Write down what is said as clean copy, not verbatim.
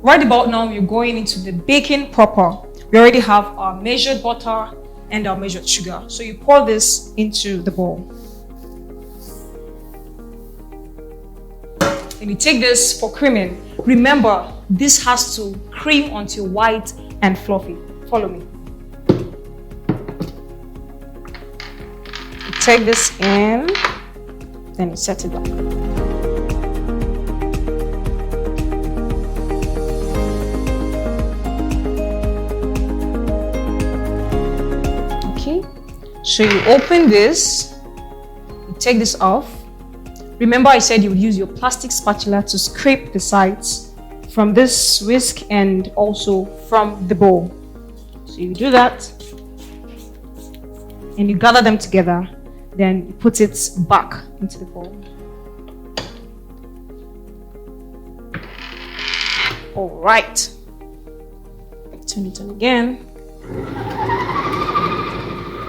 Right about now, we're going into the baking proper. We already have our measured butter and our measured sugar. So you pour this into the bowl. Then you take this for creaming. Remember, this has to cream until white and fluffy. Follow me. You take this in, then you set it back. Okay, so you open this, you take this off. Remember I said you would use your plastic spatula to scrape the sides from this whisk and also from the bowl. So you do that and you gather them together, then you put it back into the bowl. All right, turn it on again.